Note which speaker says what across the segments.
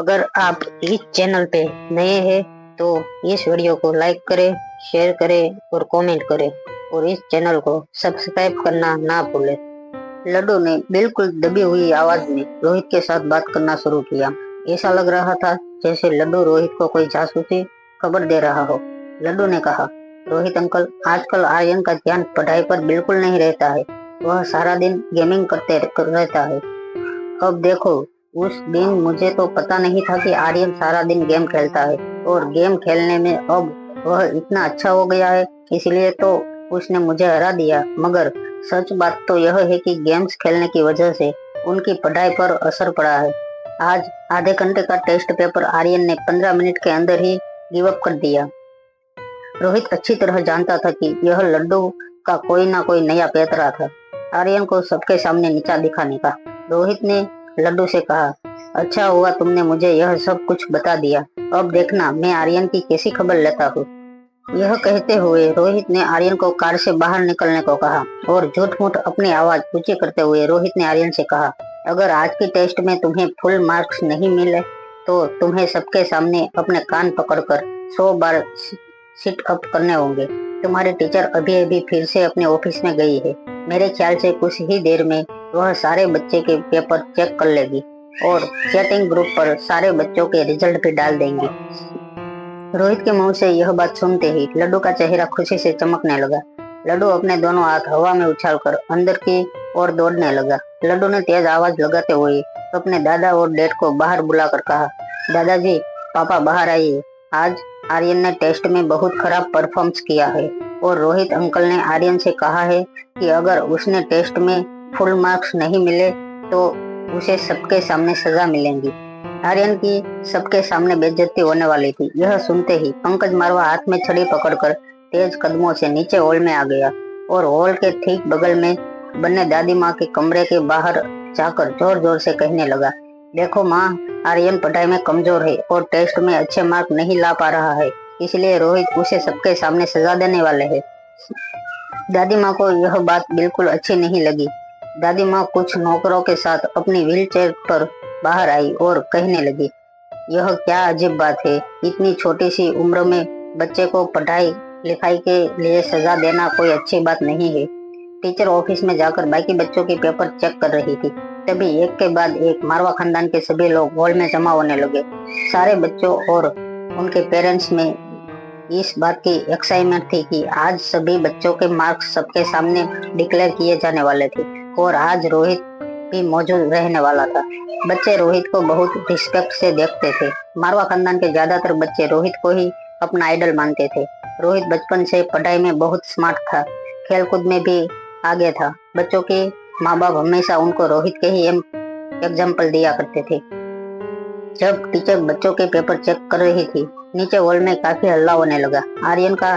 Speaker 1: अगर आप इस चैनल पे नए हैं तो इस वीडियो को लाइक करें, शेयर करें और कमेंट करें और इस चैनल को सब्सक्राइब करना ना भूलें। लड्डू ने बिल्कुल दबी हुई आवाज में रोहित के साथ बात करना शुरू किया। ऐसा लग रहा था जैसे लड्डू रोहित को कोई जासूसी खबर दे रहा हो। लड्डू ने कहा, रोहित अंकल, आजकल आर्यन का ध्यान पढ़ाई पर बिल्कुल नहीं रहता है। वह सारा दिन गेमिंग करते रहता है। अब देखो, उस दिन मुझे तो पता नहीं था कि आर्यन सारा दिन गेम खेलता है और गेम खेलने में अब वह इतना अच्छा हो गया है, इसलिए तो उसने मुझे हरा दिया। मगर सच बात तो यह है कि गेम्स खेलने की वजह से उनकी पढ़ाई पर असर पड़ा है। आज आधे घंटे का टेस्ट पेपर आर्यन ने 15 मिनट के अंदर ही गिव अप कर दिया। रोहित अच्छी तरह जानता था कि यह लड्डू का कोई ना कोई नया पैतरा था, आर्यन को सबके सामने नीचा दिखाने का। रोहित ने लड्डू से कहा, अच्छा हुआ तुमने मुझे यह सब कुछ बता दिया। अब देखना मैं आर्यन की कैसी खबर लेता हूँ। यह कहते हुए रोहित ने आर्यन को कार से बाहर निकलने को कहा और झूठ-मूठ अपनी आवाज ऊंची करते हुए रोहित ने आर्यन से कहा, अगर आज की टेस्ट में तुम्हें फुल मार्क्स नहीं मिले तो तुम्हें सबके सामने अपने कान पकड़कर 100 बार सिट अप करने होंगे। तुम्हारी टीचर अभी अभी फिर से अपने ऑफिस में गई है। मेरे ख्याल से कुछ ही देर में वह सारे बच्चे के पेपर चेक कर लेगी और चैटिंग ग्रुप पर सारे बच्चों के रिजल्ट भी डाल देंगी। रोहित के मुंह से यह बात सुनते ही लड्डू का चेहरा खुशी से चमकने लगा। लड्डू अपने दोनों हाथ हवा में उछालकर अंदर की ओर दौड़ने लगा। लड्डू ने तेज आवाज लगाते हुए अपने दादा और डैड को बाहर बुलाकर कहा, दादाजी, पापा बाहर आइए। आज आर्यन ने टेस्ट में बहुत खराब परफॉर्मेंस किया है और रोहित अंकल ने आर्यन से कहा है कि अगर उसने टेस्ट में फुल मार्क्स नहीं मिले तो उसे सबके सामने सजा मिलेंगी। आर्यन की सबके सामने बेइज्जती होने वाली थी। यह सुनते ही पंकज मारवा हाथ में छड़ी पकड़कर तेज कदमों से नीचे हॉल में आ गया और हॉल के ठीक बगल में बन्ने दादी माँ के कमरे के बाहर जाकर जोर जोर से कहने लगा, देखो माँ, आर्यन पढ़ाई में कमजोर है और टेस्ट में अच्छे मार्क नहीं ला पा रहा है, इसलिए रोहित उसे सबके सामने सजा देने वाले हैं। दादी माँ को यह बात बिल्कुल अच्छी नहीं लगी। दादी माँ कुछ नौकरों के साथ अपनी व्हीलचेयर पर बाहर आई और कहने लगी, यह क्या अजीब बात है, इतनी छोटी सी उम्र में बच्चे को पढ़ाई लिखाई के लिए सजा देना कोई अच्छी बात नहीं है। टीचर ऑफिस में जाकर बाकी बच्चों के पेपर चेक कर रही थी। तभी एक के बाद एक मारवा खानदान के सभी लोग हॉल में जमा होने लगे। सारे बच्चों और उनके पेरेंट्स में इस बात की एक्साइटमेंट थी कि आज सभी बच्चों के मार्क्स सबके सामने डिक्लेयर किए जाने वाले थे और आज रोहित भी मौजूद रहने वाला था। बच्चे रोहित को बहुत रिस्पेक्ट से देखते थे। मारवा खानदान के ज्यादातर बच्चे रोहित को ही अपना आइडल मानते थे। रोहित बचपन से पढ़ाई में बहुत स्मार्ट था, खेलकूद में भी आगे था। बच्चों के माँ बाप हमेशा उनको रोहित के ही एग्जाम्पल दिया करते थे। जब टीचर बच्चों के पेपर चेक कर रही थी, नीचे हॉल में काफी हल्ला होने लगा। आर्यन का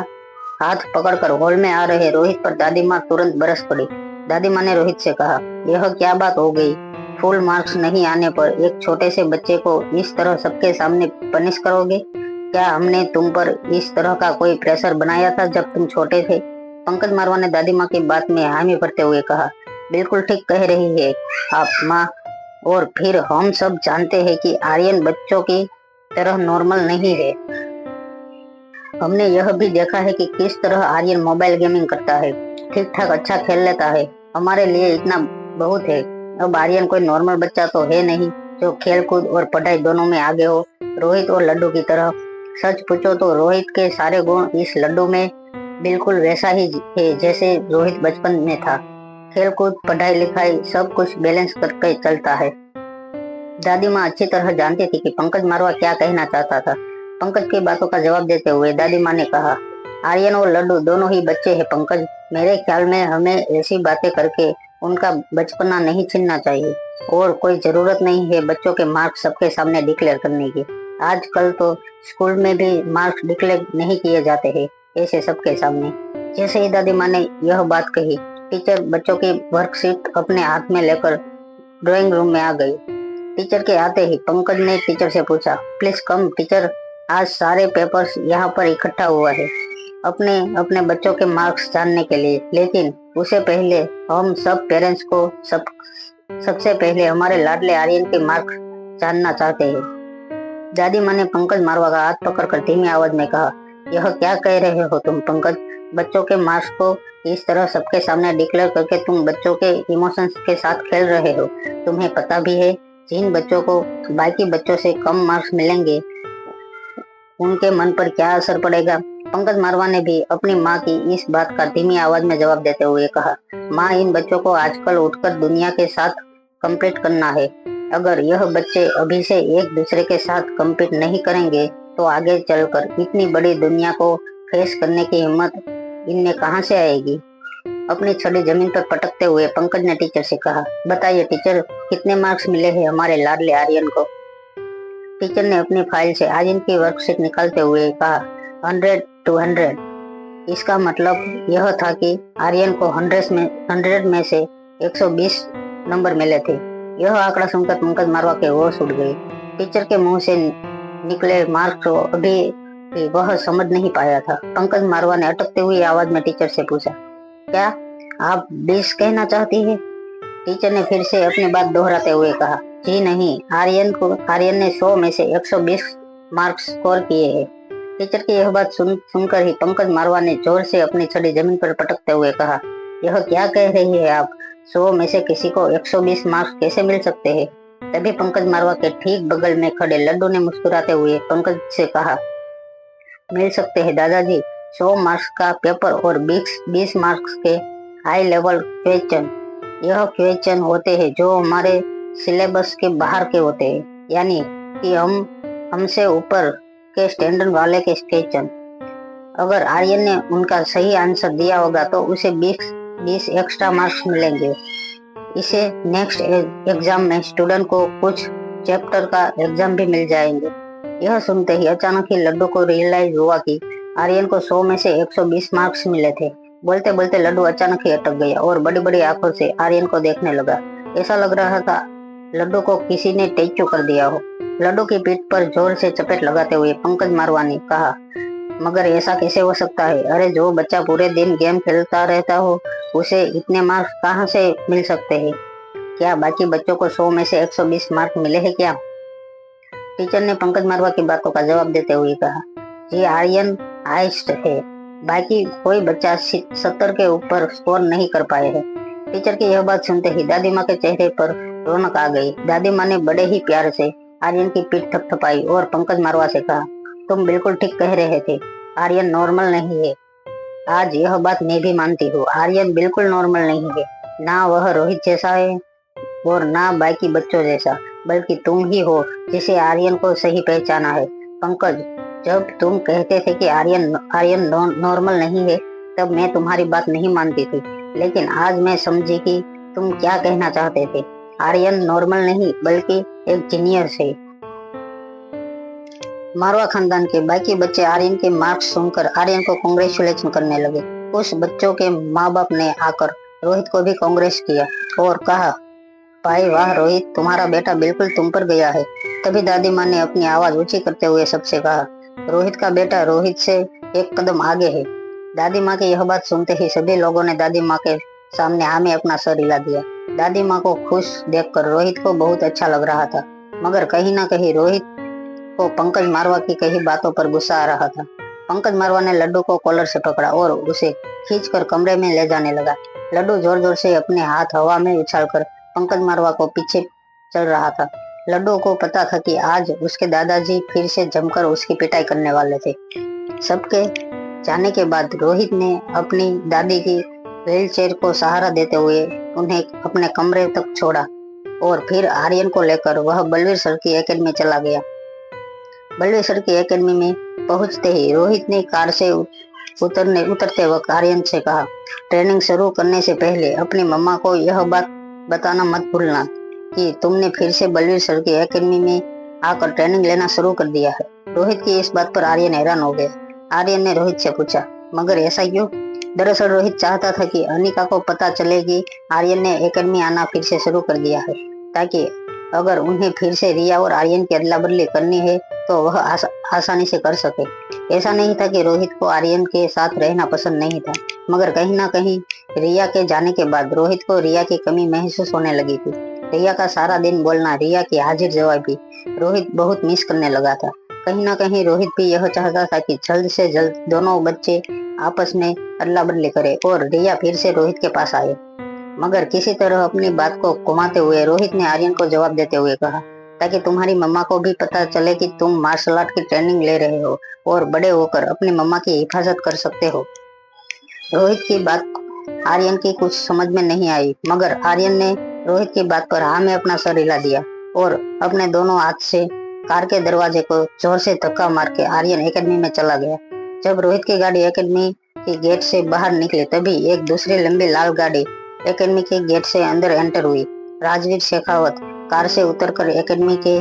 Speaker 1: हाथ पकड़कर हॉल में आ रहे रोहित पर दादी माँ तुरंत बरस पड़ी। दादी माँ ने रोहित से कहा, यह क्या बात हो गई? फुल मार्क्स नहीं आने पर एक छोटे से बच्चे को इस तरह सबके सामने पनिश करोगे? क्या हमने तुम पर इस तरह का कोई प्रेशर बनाया था जब तुम छोटे थे? पंकज मारवा ने दादी माँ की बात में हामी भरते हुए कहा, बिल्कुल ठीक कह रही है आप माँ, और फिर हम सब जानते हैं कि आर्यन बच्चों की तरह नॉर्मल नहीं है। हमने यह भी देखा है कि किस तरह आर्यन मोबाइल गेमिंग करता है, ठीक ठाक अच्छा खेल लेता है। हमारे लिए इतना बहुत है। अब आर्यन कोई नॉर्मल बच्चा तो है नहीं जो खेल कूद और पढ़ाई दोनों में आगे हो, रोहित और लड्डू की तरह। सच पूछो तो रोहित के सारे गुण इस लड्डू में बिल्कुल वैसा ही है जैसे रोहित बचपन में था। खेल कूद, पढ़ाई लिखाई सब कुछ बैलेंस करके चलता है। दादी माँ अच्छी तरह जानती थी कि पंकज मारवा क्या कहना चाहता था। पंकज की बातों का जवाब देते हुए दादी माँ ने कहा, आर्यन और लड्डू दोनों ही बच्चे हैं पंकज। मेरे ख्याल में हमें ऐसी बातें करके उनका बचपना नहीं छीनना चाहिए और कोई जरूरत नहीं है बच्चों के मार्क्स सबके सामने डिक्लेयर करने की। आजकल तो स्कूल में भी मार्क्स डिक्लेयर नहीं किए जाते हैं ऐसे सबके सामने। जैसे ही दादी माँ ने यह बात कही, टीचर बच्चों की वर्कशीट अपने हाथ में लेकर ड्राइंग रूम में आ गई। टीचर के आते ही पंकज ने टीचर से पूछा, प्लीज कम टीचर, आज सारे पेपर्स यहाँ पर इकट्ठा हुआ है अपने अपने बच्चों के मार्क्स जानने के लिए, लेकिन उससे पहले हम सब पेरेंट्स को सबसे पहले हमारे लाडले आर्यन के मार्क्स जानना चाहते हैं। दादी माँ ने पंकज मारवा का हाथ पकड़कर धीमी आवाज में कहा, यह क्या कह रहे हो तुम पंकज? बच्चों के मार्क्स को इस तरह सबके सामने डिक्लेयर करके तुम बच्चों के इमोशंस के साथ खेल रहे हो। तुम्हें पता भी है जिन बच्चों को बाकी बच्चों से कम मार्क्स मिलेंगे उनके मन पर क्या असर पड़ेगा? पंकज मारवा ने भी अपनी माँ की इस बात का धीमी आवाज में जवाब देते हुए कहा, माँ, इन बच्चों को आजकल उठकर दुनिया के साथ कम्पीट करना है। अगर यह बच्चे अभी से एक दूसरे के साथ कम्पीट नहीं करेंगे तो आगे चलकर इतनी बड़ी दुनिया को फेस करने की हिम्मत इनमें कहाँ से आएगी? अपनी छड़ी जमीन पर पटकते हुए पंकज ने टीचर से कहा, बताइए टीचर, कितने मार्क्स मिले हैं हमारे लाडले आर्यन को? टीचर ने अपनी फाइल से आर्यन की वर्कशीट निकालते हुए कहा, 100 to 100। इसका मतलब यह था कि आर्यन को 100 में से 120 नंबर मिले थे। यह आंकड़ा सुनकर पंकज मारवा के होश उड़ गए। टीचर के मुंह से निकले मार्क्स को अभी भी वह समझ नहीं पाया था। पंकज मारवा ने अटकते हुई आवाज में टीचर से पूछा, क्या आप 20 कहना चाहती है? टीचर ने फिर से अपनी बात दोहराते हुए कहा, जी नहीं, आर्यन ने 100 में से 120 मार्क्स स्कोर किए हैं। टीचर की यह बात सुनकर ही पंकज मारवा ने जोर से अपनी छड़ी जमीन पर पटकते हुए कहा, यह क्या कह रही है आप? 100 में से किसी को 120 मार्क्स कैसे मिल सकते हैं? तभी पंकज मारवा के ठीक बगल में खड़े लड्डू ने मुस्कुराते हुए पंकज से कहा, मिल सकते हैं दादाजी। 100 मार्क्स का पेपर और 20 मार्क्स के हाई लेवल क्वेश्चन, यह क्वेश्चन होते हैं जो हमारे सिलेबस के बाहर के होते हैं, यानी कि हमसे ऊपर के स्टैंडर्ड वाले के क्वेश्चन। अगर आर्यन ने उनका सही आंसर दिया होगा तो उसे 20 एक्स्ट्रा मार्क्स मिलेंगे। इसे नेक्स्ट एग्जाम में स्टूडेंट को कुछ चैप्टर का एग्जाम भी मिल जाएंगे। यह सुनते ही अचानक ही लड्डू को रियलाइज हुआ कि आर्यन को 100 में से 120 मार्क्स मिले थे। बोलते बोलते लड्डू अचानक ही अटक गया और बड़ी बड़ी आंखों से आर्यन को देखने लगा। ऐसा लग रहा था लड्डू को किसी ने टैचू कर दिया हो। लड्डू की पीठ पर जोर से चपेट लगाते हुए पंकज मारवा ने कहा, मगर ऐसा कैसे हो सकता है? अरे जो बच्चा पूरे दिन गेम खेलता रहता हो उसे इतने मार्क्स कहाँ से मिल सकते हैं? क्या बाकी बच्चों को 100 में से 120 मार्क्स मिले हैं क्या? टीचर ने पंकज मारवा की बातों का जवाब देते हुए कहा, जी आर्यन हाईएस्ट है, बाकी कोई बच्चा 70 के ऊपर स्कोर नहीं कर पाए हैं। टीचर की यह बात सुनते ही दादी माँ के चेहरे पर रौनक आ गई। दादी माँ ने बड़े ही प्यार से आर्यन की पीठ थपथपाई और पंकज मारवा से कहा, तुम बिल्कुल ठीक कह रहे थे, आर्यन नॉर्मल नहीं है। आज यह बात मैं भी मानती हूँ, आर्यन बिल्कुल नॉर्मल नहीं है। ना वह रोहित जैसा है और ना बाकी बच्चों जैसा, बल्कि तुम ही हो जिसे आर्यन को सही पहचाना है। पंकज, जब तुम कहते थे कि आर्यन नॉर्मल नहीं है तब मैं तुम्हारी बात नहीं मानती थी, लेकिन आज मैं समझी कि तुम क्या कहना चाहते थे। आर्यन नॉर्मल नहीं बल्कि एक जीनियस है। मारवा खानदान के बाकी बच्चे आर्यन के मार्क्स सुनकर आर्यन को कांग्रेचुलेशन करने लगे। उस बच्चों के माँ बाप ने आकर रोहित को भी कांग्रेस किया और कहा, भाई वाह रोहित, तुम्हारा बेटा बिल्कुल तुम पर गया है। तभी दादी माँ ने अपनी आवाज ऊंची करते हुए सबसे कहा, रोहित का बेटा रोहित से एक कदम आगे है। दादी माँ की यह बात सुनते ही सभी लोगों ने दादी माँ के सामने आमे अपना सर हिला दिया। दादी माँ को खुश देखकर रोहित को बहुत अच्छा लग रहा था, मगर कहीं ना कहीं रोहित को पंकज मारवा की कही बातों पर गुस्सा आ रहा था। पंकज मारवा ने लड्डू को कॉलर से पकड़ा और उसे खींचकर कमरे में ले जाने लगा। लड्डू जोर जोर से अपने हाथ हवा में उछालकर पंकज मारवा को पीछे चल रहा था। लड्डू को पता था कि आज उसके दादाजी फिर से जमकर उसकी पिटाई करने वाले थे। सबके जाने के बाद रोहित ने अपनी दादी की व्हील चेयर को सहारा देते हुए उन्हें अपने कमरे तक छोड़ा और फिर आर्यन को लेकर वह बलवीर सर की एकेडमी चला गया। बलवीर सर की एकेडमी में पहुंचते ही रोहित ने कार से उतरते वक्त आर्यन से कहा, ट्रेनिंग शुरू करने से पहले अपनी मम्मा को यह बात बताना मत भूलना कि तुमने फिर से बलवीर सर की एकेडमी में आकर ट्रेनिंग लेना शुरू कर दिया है। रोहित की इस बात पर आर्यन हैरान हो गया। आर्यन ने रोहित से पूछा, मगर ऐसा क्यों? दरअसल रोहित चाहता था कि अनिका को पता चले कि आर्यन ने एकेडमी आना फिर से शुरू कर दिया है, ताकि अगर उन्हें फिर से रिया और आर्यन की अदला बदली करनी है तो वह आसानी से कर सके। ऐसा नहीं था कि रोहित को आर्यन के साथ रहना पसंद नहीं था, मगर कहीं ना कहीं रिया के जाने के बाद रोहित को रिया की कमी महसूस होने लगी थी। रिया का सारा दिन बोलना, रिया की हाजिर जवाबी रोहित बहुत मिस करने लगा था। कहीं ना कहीं रोहित भी यह चाहता था कि जल्द से जल्द दोनों बच्चे आपस में अदला बदली करे और रिया फिर से रोहित के पास आए। मगर किसी तरह अपनी बात को घुमाते हुए रोहित ने आर्यन को जवाब देते हुए कहा, ताकि तुम्हारी मम्मा को भी पता चले कि तुम मार्शल आर्ट की ट्रेनिंग ले रहे हो और बड़े होकर अपनी मम्मा की हिफाजत कर सकते हो। रोहित की बात आर्यन की कुछ समझ में नहीं आई, मगर आर्यन ने रोहित की बात पर हाँ में अपना सर हिला दिया और अपने दोनों हाथ से कार के दरवाजे को जोर से धक्का मार के आर्यन एकेडमी में चला गया। जब रोहित की गाड़ी एकेडमी के गेट से बाहर निकली, तभी एक दूसरी लंबी लाल गाड़ी एकेडमी के गेट से अंदर एंटर हुई। राजवीर शेखावत कार से उतरकर एकेडमी के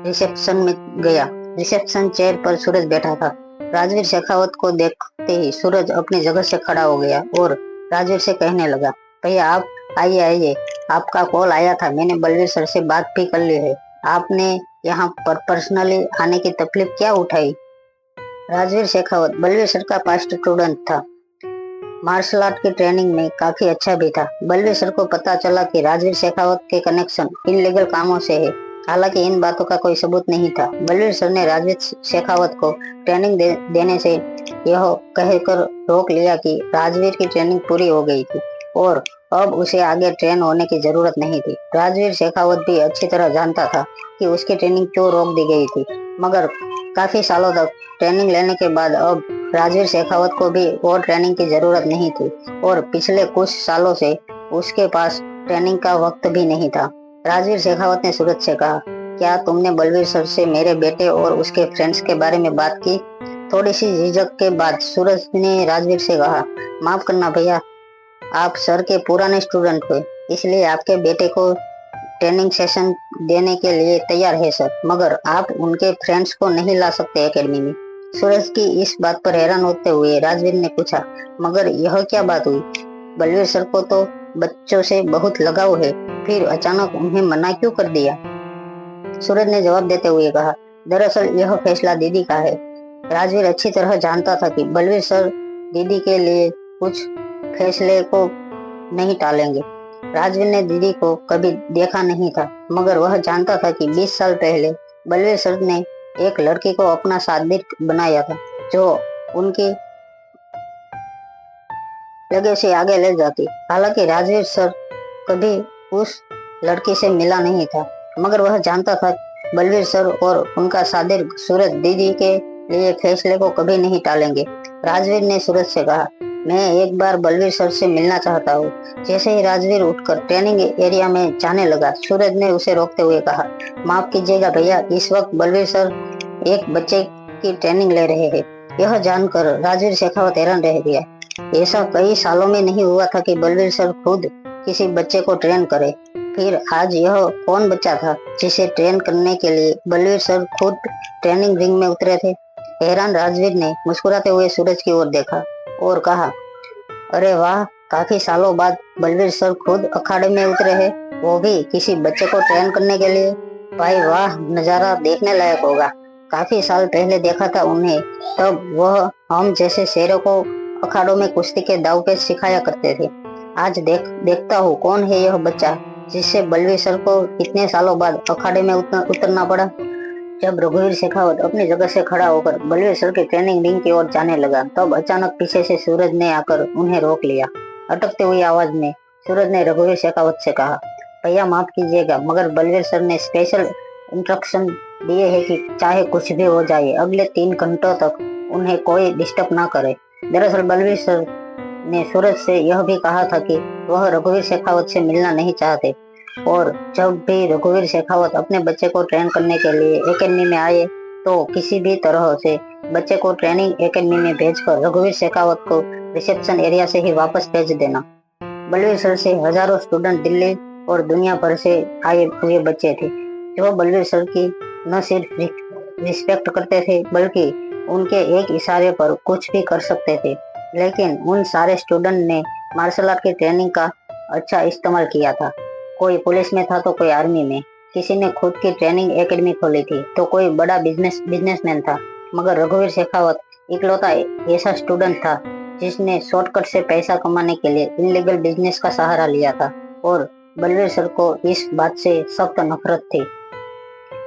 Speaker 1: रिसेप्शन में गया। रिसेप्शन चेयर पर सूरज बैठा था। राजवीर शेखावत को देखते ही सूरज अपनी जगह से खड़ा हो गया और राजवीर से कहने लगा, भैया आप आइए आइए, आपका कॉल आया था, मैंने बलवीर सर से बात भी कर ली है। आपने यहाँ पर पर्सनली आने की तकलीफ क्या उठाई? राजवीर शेखावत बलवीर सर का पास्ट स्टूडेंट था। मार्शल आर्ट की ट्रेनिंग में काफी अच्छा भी था। बलवीर सर को पता चला कि राजवीर शेखावत के कनेक्शन इनलीगल कामों से है। हालांकि इन बातों का कोई सबूत नहीं था। बलवीर सर ने राजवीर शेखावत को ट्रेनिंग देने से यह कहकर रोक लिया कि राजवीर की ट्रेनिंग पूरी हो गई थी और अब उसे आगे ट्रेन होने की जरूरत नहीं थी। राजवीर शेखावत भी अच्छी तरह जानता था कि उसकी ट्रेनिंग क्यों रोक दी गई थी, मगर काफी सालों तक ट्रेनिंग लेने के बाद अब राजवीर शेखावत को भी और ट्रेनिंग की जरूरत नहीं थी और पिछले कुछ सालों से उसके पास ट्रेनिंग का वक्त भी नहीं था। राजवीर शेखावत ने सूरज से कहा, क्या तुमने बलवीर सर से मेरे बेटे और उसके फ्रेंड्स के बारे में बात की? थोड़ी सी झिझक के बाद सूरज ने राजवीर से कहा, माफ करना भैया, आप सर के पुराने स्टूडेंट हुए, इसलिए आपके बेटे को ट्रेनिंग सेशन देने के लिए तैयार है सर, मगर आप उनके फ्रेंड्स को नहीं ला सकते एकेडमी में। सूरज की इस बात पर हैरान होते हुए राजवीर ने पूछा, मगर यह क्या बात हुई? बलवीर सर को तो बच्चों से बहुत लगाव है, फिर अचानक उन्हें मना क्यों कर दिया? सूरज ने जवाब देते हुए कहा, दरअसल यह फैसला दीदी का है। राजवीर अच्छी तरह जानता था कि बलवीर सर दीदी के लिए कुछ फैसले को नहीं टालेंगे। राजवीर ने दीदी को कभी देखा नहीं था, मगर वह जानता था कि 20 साल पहले बलवीर सर ने एक लड़की को अपना साथी बनाया था, जो उनकी लगे से आगे ले जाती। हालांकि राजवीर सर कभी उस लड़की से मिला नहीं था, मगर वह जानता था बलवीर सर और उनका साथी सूरज दीदी के लिए फैसले को कभी नहीं टालेंगे। राजवीर ने सूरज से कहा, मैं एक बार बलवीर सर से मिलना चाहता हूँ। जैसे ही राजवीर उठकर ट्रेनिंग एरिया में जाने लगा, सूरज ने उसे रोकते हुए कहा, माफ कीजिएगा भैया, इस वक्त बलवीर सर एक बच्चे की ट्रेनिंग ले रहे हैं। यह जानकर राजवीर शेखावत हैरान रह गया। ऐसा कई सालों में नहीं हुआ था कि बलवीर सर खुद किसी बच्चे को ट्रेन करे। फिर आज यह कौन बच्चा था जिसे ट्रेन करने के लिए बलवीर सर खुद ट्रेनिंग रिंग में उतरे थे? हैरान राजवीर ने मुस्कुराते हुए सूरज की ओर देखा और कहा, अरे वाह, काफी सालों बाद बलवीर सर खुद अखाड़े में उतरे हैं, वो भी किसी बच्चे को ट्रेन करने के लिए। भाई वाह, नजारा देखने लायक होगा। काफी साल पहले देखा था उन्हें, तब वह हम जैसे शेरों को अखाड़ों में कुश्ती के दाव पेच सिखाया करते थे। आज देखता हूँ कौन है यह बच्चा जिससे बलवीर सर को इतने सालों बाद अखाड़े में उतरना पड़ा। जब रघुवीर शेखावत अपनी जगह से खड़ा होकर बलवीर सर की ट्रेनिंग रिंग की ओर जाने लगा, तब अचानक पीछे से सूरज ने आकर उन्हें रोक लिया। अटकती हुई आवाज में सूरज ने रघुवीर शेखावत से कहा, भैया माफ कीजिएगा, मगर बलवीर सर ने स्पेशल इंस्ट्रक्शन दिए है कि चाहे कुछ भी हो जाए, अगले 3 घंटों तक उन्हें कोई डिस्टर्ब ना करे। दरअसल बलवीर सर ने सूरज से यह भी कहा था कि वह रघुवीर शेखावत से मिलना नहीं चाहते और जब भी रघुवीर शेखावत अपने बच्चे को ट्रेन करने के लिए एकेडमी में आए तो किसी भी तरह से बच्चे को ट्रेनिंग एकेडमी में भेजकर रघुवीर शेखावत को रिसेप्शन एरिया से ही वापस भेज देना। बलवीर सर से हजारों स्टूडेंट दिल्ली और दुनिया भर से आए हुए बच्चे थे, जो बलवीर सर की न सिर्फ रिस्पेक्ट करते थे बल्कि उनके एक इशारे पर कुछ भी कर सकते थे। लेकिन उन सारे स्टूडेंट ने मार्शल आर्ट की ट्रेनिंग का अच्छा इस्तेमाल किया था। कोई पुलिस में था तो कोई आर्मी में, किसी ने खुद की ट्रेनिंग एकेडमी खोली थी तो कोई बड़ा बिजनेसमैन था, मगर रघुवीर शेखावत इकलौता ऐसा स्टूडेंट था जिसने शॉर्टकट से पैसा कमाने के लिए इनलीगल बिजनेस का सहारा लिया था और बलवीर सर को इस बात से सख्त नफरत थी।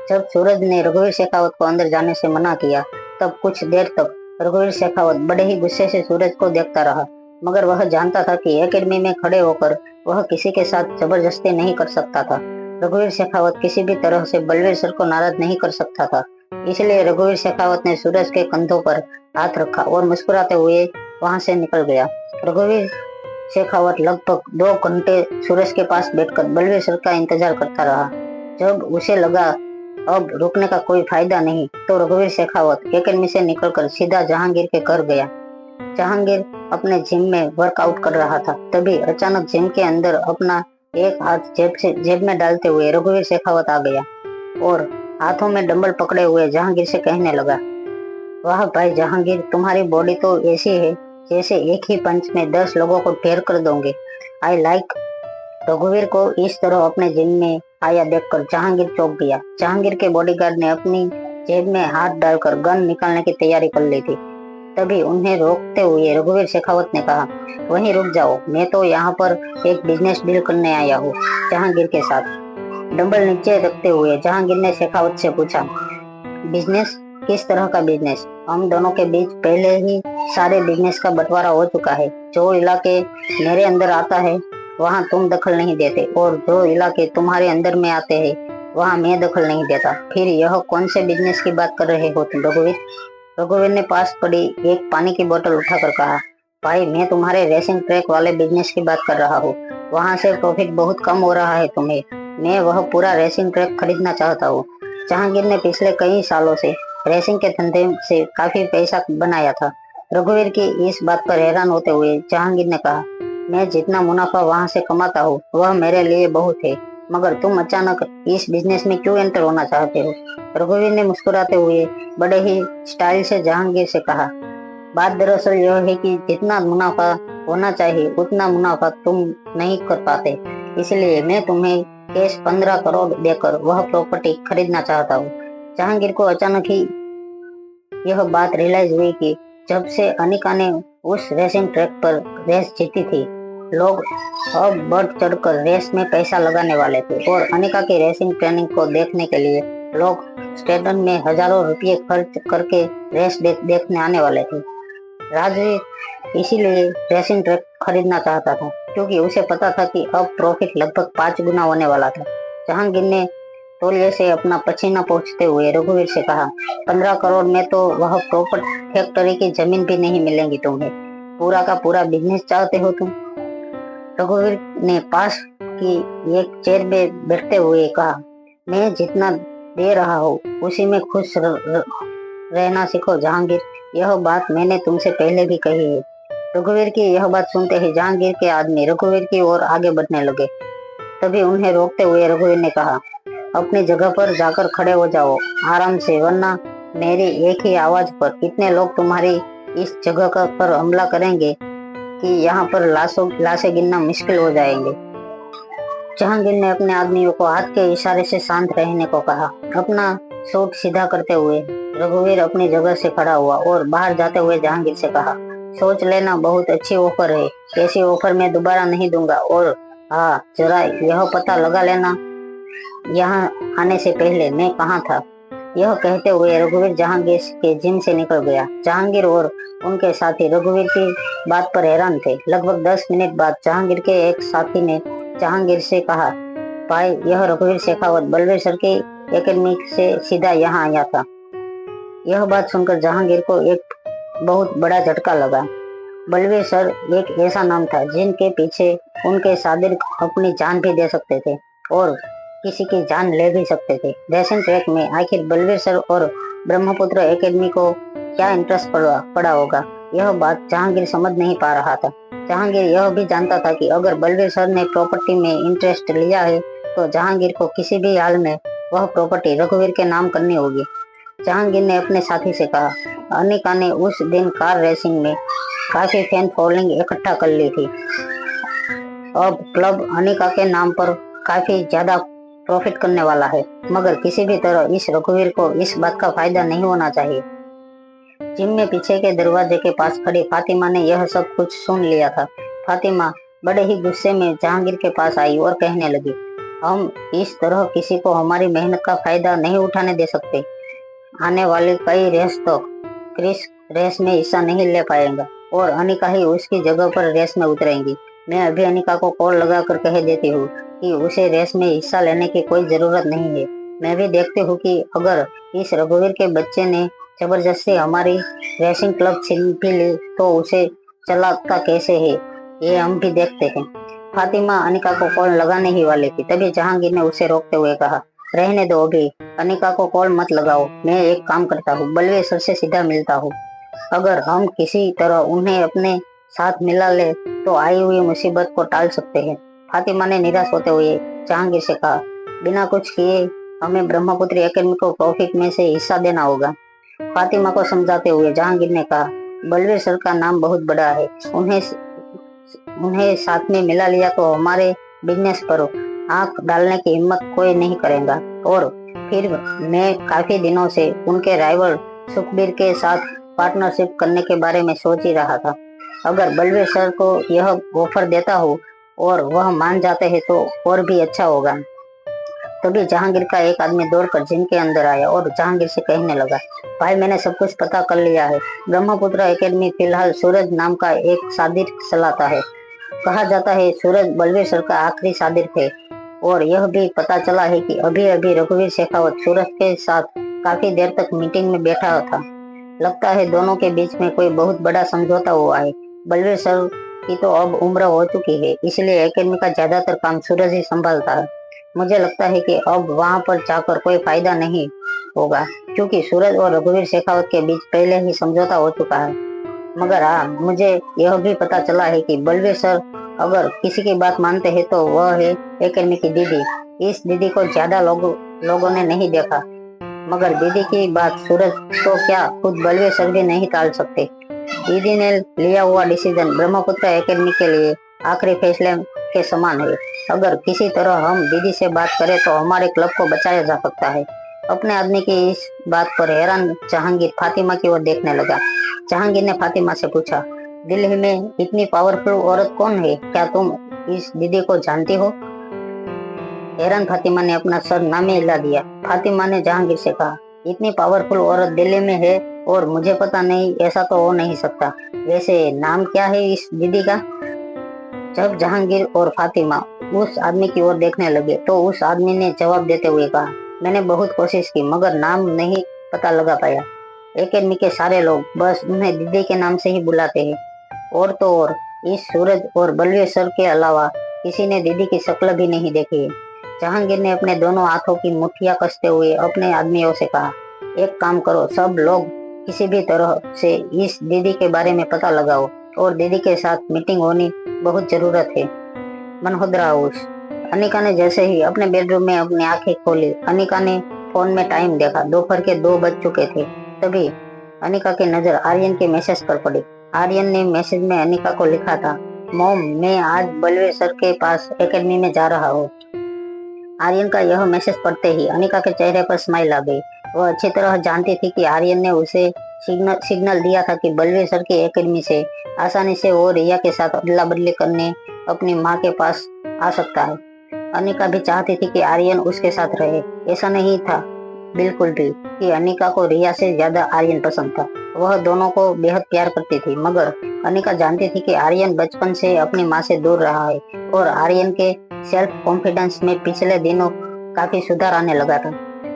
Speaker 1: जब सूरज ने रघुवीर शेखावत को अंदर जाने से मना किया, तब कुछ देर तक रघुवीर शेखावत बड़े ही गुस्से से सूरज को देखता रहा, मगर वह जानता था कि एकेडमी में खड़े होकर वह किसी के साथ जबरदस्ती नहीं कर सकता था। रघुवीर शेखावत किसी भी तरह से बलवीर सर को नाराज नहीं कर सकता था। इसलिए रघुवीर शेखावत ने सूरज के कंधों पर हाथ रखा और मुस्कुराते हुए वहां से निकल गया। रघुवीर शेखावत लगभग 2 घंटे सूरज के पास बैठकर बलवीर सर का इंतजार करता रहा। जब उसे लगा अब रुकने का कोई फायदा नहीं, तो रघुवीर शेखावत एकेडमी से निकलकर सीधा जहांगीर के घर गया। जहांगीर अपने जिम में वर्कआउट कर रहा था। तभी अचानक जिम के अंदर अपना एक हाथ जेब में डालते हुए रघुवीर शेखावत आ गया और हाथों में डंबल पकड़े हुए जहांगीर से कहने लगा, वाह भाई जहांगीर, तुम्हारी बॉडी तो ऐसी है जैसे एक ही पंच में 10 लोगों को ढेर कर दोगे। I like. रघुवीर को इस तरह अपने जिम में आया देखकर जहांगीर चौंक गया। जहांगीर के बॉडीगार्ड ने अपनी जेब में हाथ डालकर गन निकालने की तैयारी कर ली थी। तभी उन्हें रोकते हुए रघुवीर शेखावत ने कहा, वहीं रुक जाओ, मैं तो यहाँ पर एक बिजनेस डील करने आया हूँ जहांगीर के साथ। डंबल नीचे रखते हुए जहांगीर ने शेखावत से पूछा, बिजनेस? किस तरह का बिजनेस? हम दोनों के बीच पहले ही सारे बिजनेस का बंटवारा हो चुका है। जो इलाके मेरे अंदर आता है वहाँ तुम दखल नहीं देते, और जो इलाके तुम्हारे अंदर में आते हैं वहाँ मैं दखल नहीं देता। फिर यह कौन से बिजनेस की बात कर रहे हो तुम रघुवीर? रघुवीर ने पास पड़ी एक पानी की बोतल उठाकर कहा, भाई मैं तुम्हारे रेसिंग ट्रैक वाले बिजनेस की बात कर रहा हूँ। वहाँ से प्रॉफिट बहुत कम हो रहा है तुम्हें। मैं वह पूरा रेसिंग ट्रैक खरीदना चाहता हूँ। जहांगीर ने पिछले कई सालों से रेसिंग के धंधे से काफी पैसा बनाया था। रघुवीर की इस बात पर हैरान होते हुए जहांगीर ने कहा, मैं जितना मुनाफा वहाँ से कमाता हूँ वह मेरे लिए बहुत है, मगर तुम अचानक इस बिजनेस में क्यों एंटर होना चाहते हो? रघुवीर ने मुस्कुराते हुए बड़े ही स्टाइल से जहांगीर से कहा, बात दरअसल यह है कि जितना मुनाफा होना चाहिए उतना मुनाफा तुम नहीं कर पाते, इसलिए मैं तुम्हें कैश 15 करोड़ देकर वह प्रॉपर्टी खरीदना चाहता हूँ। जहांगीर को अचानक ही यह बात रियलाइज हुई कि जब से अनिका ने उस रेसिंग ट्रैक पर रेस जीती थी, लोग अब बढ़ चढ़कर रेस में पैसा लगाने वाले थे और अनिका की रेसिंग ट्रेनिंग को देखने के लिए लोग स्टेडियम में हजारों रुपये खर्च करके रेस देखने आने वाले थे। राजवीर इसीलिए रेसिंग ट्रैक खरीदना चाहता था, क्योंकि उसे पता था कि अब प्रॉफिट लगभग 5 गुना होने वाला था। जहांगीर ने तौलिए से अपना पसीना पोंछते हुए रघुवीर से कहा, 15 करोड़ में तो वह प्रॉपर फैक्ट्री की जमीन भी नहीं मिलेगी तुम्हें। पूरा का पूरा बिजनेस चाहते हो तुम? रघुवीर ने पास की एक चेयर में बैठते हुए कहा, मैं जितना दे रहा हूँ उसी में खुश रहना सीखो जहांगीर। यह बात मैंने तुमसे पहले भी कही है। रघुवीर की यह बात सुनते ही जहांगीर के आदमी रघुवीर की ओर आगे बढ़ने लगे। तभी उन्हें रोकते हुए रघुवीर ने कहा, अपनी जगह पर जाकर खड़े हो जाओ आराम से, वरना मेरी एक ही आवाज पर इतने लोग तुम्हारी इस जगह पर हमला करेंगे कि यहाँ पर लाशें गिनना मुश्किल हो जाएंगे। जहांगीर ने अपने आदमियों को हाथ के इशारे से शांत रहने को कहा। अपना सूट सीधा करते हुए रघुवीर अपनी जगह से खड़ा हुआ और बाहर जाते हुए जहांगीर से कहा, सोच लेना, बहुत अच्छी ऑफर है। ऐसी ऑफर मैं दोबारा नहीं दूंगा, और हाँ, जरा यह पता लगा लेना यहाँ आने से पहले मैं कहाँ था। यह कहते हुए रघुवीर जहांगीर के जिम से निकल गया। जहांगीर और उनके साथी रघुवीर की बात पर हैरान थे। लगभग 10 मिनट बाद जहांगीर के एक साथी ने जहांगीर से कहा, भाई यह रघुवीर शेखावत बलवीर सर की एकेडमी से सीधा यहाँ आया था। यह बात सुनकर जहांगीर को एक बहुत बड़ा झटका लगा। बलवीर सर एक ऐसा नाम था जिनके पीछे उनके शागिर्द अपनी जान भी दे सकते थे और किसी की जान ले भी सकते थे। रेसिंग ट्रैक में आखिर बलवीर सर और ब्रह्मपुत्र एकेडमी को क्या इंटरेस्ट पड़ा होगा, यह बात जहांगीर समझ नहीं पा रहा था। जहांगीर यह भी जानता था कि अगर बलवीर सर ने प्रॉपर्टी में इंटरेस्ट लिया है तो जहांगीर को किसी भी हाल में वह प्रॉपर्टी रघुवीर के नाम करनी होगी। जहांगीर ने अपने साथी से कहा, अनिका ने उस दिन कार रेसिंग में काफी फैन फॉलोइंग इकट्ठा कर ली थी। अब क्लब अनिका के नाम पर काफी ज्यादा प्रॉफिट करने वाला है, मगर किसी भी तरह इस रघुवीर को इस बात का फायदा नहीं होना चाहिए। जिम में पीछे के दरवाजे के पास खड़ी फातिमा ने यह सब कुछ सुन लिया था। फातिमा बड़े ही गुस्से में जहांगीर के पास आई और कहने लगी, हम इस तरह किसी को हमारी मेहनत का फायदा नहीं उठाने दे सकते। आने वाली कई रेस तो क्रिस रेस में हिस्सा नहीं ले पाएगा और अनिका ही उसकी जगह पर रेस में उतरेंगी। मैं अभी अनिका को कॉल लगाकर कह देती हूँ कि उसे रेस में हिस्सा लेने की कोई जरूरत नहीं है। मैं भी देखती हूँ कि अगर इस रघुवीर के बच्चे ने जबरदस्ती हमारी रेसिंग क्लब छीन भी ली तो उसे चलाता कैसे है, ये हम भी देखते हैं। फातिमा अनिका को कॉल लगाने ही वाली थी, तभी जहांगीर ने उसे रोकते हुए कहा, रहने दो अभी, अनिका को कॉल मत लगाओ। मैं एक काम करता हूँ, बलवीर सर से सीधा मिलता हूँ। अगर हम किसी तरह उन्हें अपने साथ मिला ले तो आई हुई मुसीबत को टाल सकते हैं। फातिमा ने निराश होते हुए जहांगीर से कहा, बिना कुछ किए हमें ब्रह्मपुत्री एकेडमी को प्रॉफिट में से हिस्सा देना होगा। फातिमा को समझाते हुए जहांगीर ने कहा, बलवीर सर का नाम बहुत बड़ा है, उन्हें साथ में मिला लिया तो हमारे बिजनेस पर आंख डालने की हिम्मत कोई नहीं करेगा। और फिर मैं काफी दिनों से उनके राइवल सुखबीर के साथ पार्टनरशिप करने के बारे में सोच ही रहा था। अगर बलवीर सर को यह ऑफर देता हूँ और वह मान जाते हैं तो और भी अच्छा होगा। तभी जहांगीर का एक आदमी दौड़कर जिम के अंदर आया और जहांगीर से कहने लगा, भाई मैंने सब कुछ पता कर लिया है। ब्रह्मपुत्र एकेडमी फिलहाल सूरज नाम का एक शादिर चलाता है। कहा जाता है सूरज बलवीर सर का आखिरी शादिर थे। और यह भी पता चला है कि अभी अभी रघुवीर शेखावत सूरज के साथ काफी देर तक मीटिंग में बैठा था। लगता है दोनों के बीच में कोई बहुत बड़ा समझौता हुआ है। बलवीर सर की तो अब उम्र हो चुकी है, इसलिए एकेडमी का ज्यादातर काम सूरज ही संभालता है। मुझे लगता है कि अब वहां पर जाकर कोई फायदा नहीं होगा, क्योंकि सूरज और रघुवीर शेखावत के बीच पहले ही समझौता हो चुका है। मगर हाँ, मुझे यह भी पता चला है कि बलवीर सर अगर किसी की बात मानते हैं तो वह है एकेडमी की दीदी। इस दीदी को ज्यादा लोगों ने नहीं देखा, मगर दीदी की बात सूरज तो क्या खुद बलवीर सर भी नहीं टाल सकते। दीदी ने लिया हुआ डिसीजन ब्रह्मपुत्र एकेडमी के लिए आखिरी फैसले के समान है। अगर किसी तरह हम दीदी से बात करें तो हमारे क्लब को बचाया जा सकता है। अपने आदमी की इस बात पर हैरान जहांगीर फातिमा की ओर देखने लगा। जहांगीर ने फातिमा से पूछा, दिल्ली में इतनी पावरफुल औरत कौन है, क्या तुम इस दीदी को जानती हो? हैरान फातिमा ने अपना सर नामे हिला दिया। फातिमा ने जहांगीर से कहा, इतनी पावरफुल औरत दिल्ली में है और मुझे पता नहीं, ऐसा तो हो नहीं सकता। वैसे नाम क्या है इस दीदी का? जब जहांगीर और फातिमा उस आदमी की ओर देखने लगे तो उस आदमी ने जवाब देते हुए कहा, मैंने बहुत कोशिश की मगर नाम नहीं पता लगा पाया। एकेडमी के सारे लोग बस उन्हें दीदी के नाम से ही बुलाते हैं। और तो और इस सूरज और बलवीर सर के अलावा किसी ने दीदी की शक्ल भी नहीं देखी है। जहांगीर ने अपने दोनों हाथों की मुठ्ठियां कसते हुए अपने आदमियों से कहा, एक काम करो, सब लोग किसी भी तरह से इस दीदी के बारे में पता लगाओ और दीदी के साथ मीटिंग होनी बहुत जरूरत है। मनहोदरा हाउस। अनिका ने जैसे ही अपने बेडरूम में अपनी आंखें खोली, अनिका ने फोन में टाइम देखा। दोपहर के 2 बज चुके थे। तभी अनिका की नजर आर्यन के मैसेज पर पड़ी। आर्यन ने मैसेज में अनिका को लिखा था, मॉम मैं आज बलवीर सर के पास एकेडमी में जा रहा हूँ। आर्यन का यह मैसेज पढ़ते ही अनिका के चेहरे पर स्माइल आ गई। वह अच्छी तरह जानती थी कि आर्यन ने उसे सिग्नल दिया था कि बलवीर सर की एकेडमी से आसानी से वो रिया के साथ अदला बदली करने अपनी माँ के पास आ सकता है। अनिका भी चाहती थी कि आर्यन उसके साथ रहे। ऐसा नहीं था बिल्कुल भी कि अनिका को रिया से ज्यादा आर्यन पसंद था। वह दोनों को बेहद प्यार करती थी, मगर अनिका जानती थी कि आर्यन बचपन से अपनी माँ से दूर रहा है और आर्यन के सेल्फ कॉन्फिडेंस में पिछले दिनों काफी सुधार आने लगा था।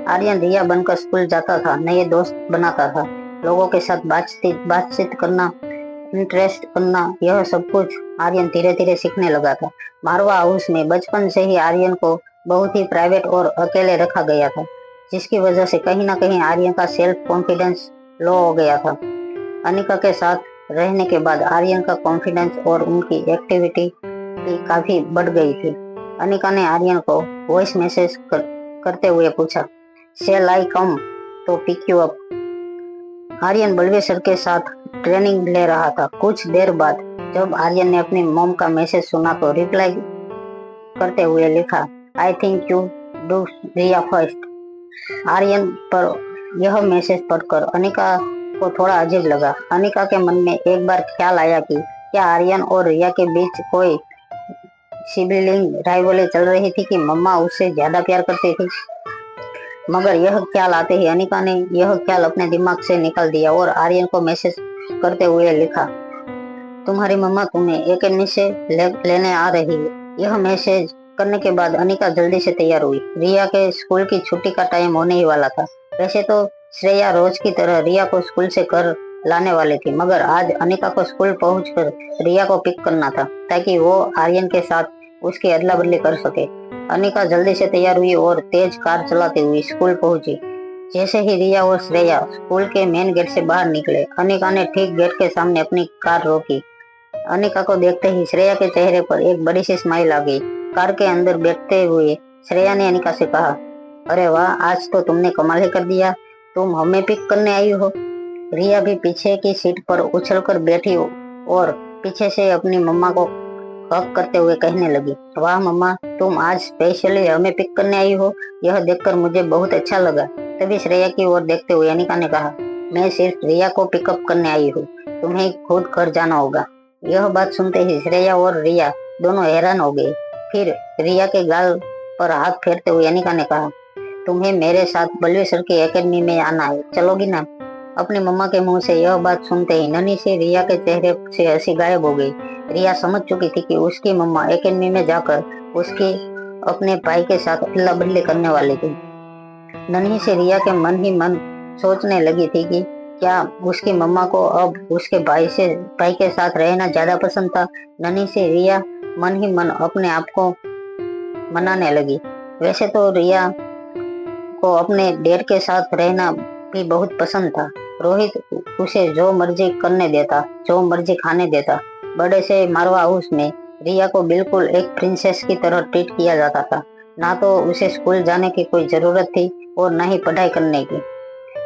Speaker 1: आर्यन रिया बनकर स्कूल जाता था, नए दोस्त बनाता था, लोगों के साथ बातचीत करना, इंटरेस्ट करना, यह सब कुछ आर्यन धीरे धीरे सीखने लगा था। मारवा हाउस में बचपन से ही आर्यन को बहुत ही प्राइवेट और अकेले रखा गया था, जिसकी वजह से कहीं ना कहीं आर्यन का सेल्फ कॉन्फिडेंस लो हो गया था। अनिका के साथ रहने के बाद आर्यन का कॉन्फिडेंस और उनकी एक्टिविटी भी काफी बढ़ गई थी। अनिका ने आर्यन को वॉइस मैसेज करते हुए पूछा, shell I come to pick you up. Aryan Balveer sir के साथ ट्रेनिंग ले रहा था। कुछ देर बाद जब आर्यन ने अपनी मॉम का मैसेज सुना तो रिप्लाई करते हुए लिखा, I think you do Riya first. Aryan पर यह मैसेज पढ़कर अनिका को थोड़ा अजीब लगा। अनिका के मन में एक बार ख्याल आया कि क्या आर्यन और रिया के बीच कोई सिबलिंग राइवली चल रही थी कि मम्मा उससे ज्यादा प्यार करती थी। मगर यह ख्याल आते ही अनिका ने यह ख्याल अपने दिमाग से निकाल दिया और आर्यन को मैसेज करते हुए लिखा, तुम्हारी मम्मा तुम्हें एकेडमी से लेने आ रही है। यह मैसेज करने के बाद अनिका जल्दी से तैयार हुई। रिया के स्कूल की छुट्टी का टाइम होने ही वाला था। वैसे तो श्रेया रोज की तरह रिया को स्कूल से घर लाने वाली थी, मगर आज अनिका को स्कूल पहुंचकर रिया को पिक करना था ताकि वो आर्यन के साथ उसकी अदला बदली कर सके। अनिका जल्दी से तैयार हुई और तेज कार चलाते हुए स्कूल पहुंची। जैसे ही रिया और श्रेया स्कूल के मेन गेट से बाहर निकले, अनिका ने ठीक गेट के सामने अपनी कार रोकी। अनिका को देखते ही श्रेया के चेहरे पर एक बड़ी सी स्माइल आ गई। कार के अंदर बैठते हुए श्रेया ने अनिका से कहा, अरे वाह, आज तो तुमने कमाल ही कर दिया, तुम हमें पिक करने आई हो। रिया भी पीछे की सीट पर उछलकर बैठी और पीछे से अपनी मम्मा को हक करते हुए कहने लगी, वाह मम्मा, तुम आज स्पेशली हमें पिक करने आई हो, यह देखकर मुझे बहुत अच्छा लगा। तभी श्रेया की ओर देखते हुए अनिका ने कहा, मैं सिर्फ रिया को पिकअप करने आई हूँ, तुम्हें खुद घर जाना होगा। यह बात सुनते ही श्रेया और रिया दोनों हैरान हो गए। फिर रिया के गाल पर हाथ फेरते हुए अनिका ने कहा, तुम्हें मेरे साथ बलवेश्वर की एकेडमी में आना है, चलोगी ना? अपनी मम्मा के मुंह से यह बात सुनते ही नन्ही से रिया के चेहरे से हंसी गायब हो गई। रिया समझ चुकी थी कि उसकी मम्मा एकेडमी में जाकर उसकी अपने भाई के साथ अदला बदली करने वाली थी। नन्ही से रिया के मन ही मन सोचने लगी थी कि क्या उसकी मम्मा को अब उसके भाई के साथ रहना ज्यादा पसंद था। नन्ही से रिया मन ही मन अपने आप को मनाने लगी। वैसे तो रिया को अपने डैड के साथ रहना भी बहुत पसंद था। रोहित उसे जो मर्जी करने देता, जो मर्जी खाने देता। बड़े से मारवा हाउस में रिया को बिल्कुल एक प्रिंसेस की तरह ट्रीट किया जाता था। ना तो उसे स्कूल जाने की कोई जरूरत थी और न ही पढ़ाई करने की।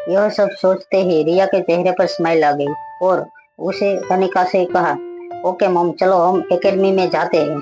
Speaker 1: यह सब सोचते ही रिया के चेहरे पर स्माइल आ गई और उसे अनिका से कहा, ओके मॉम, चलो हम एकेडमी में जाते हैं।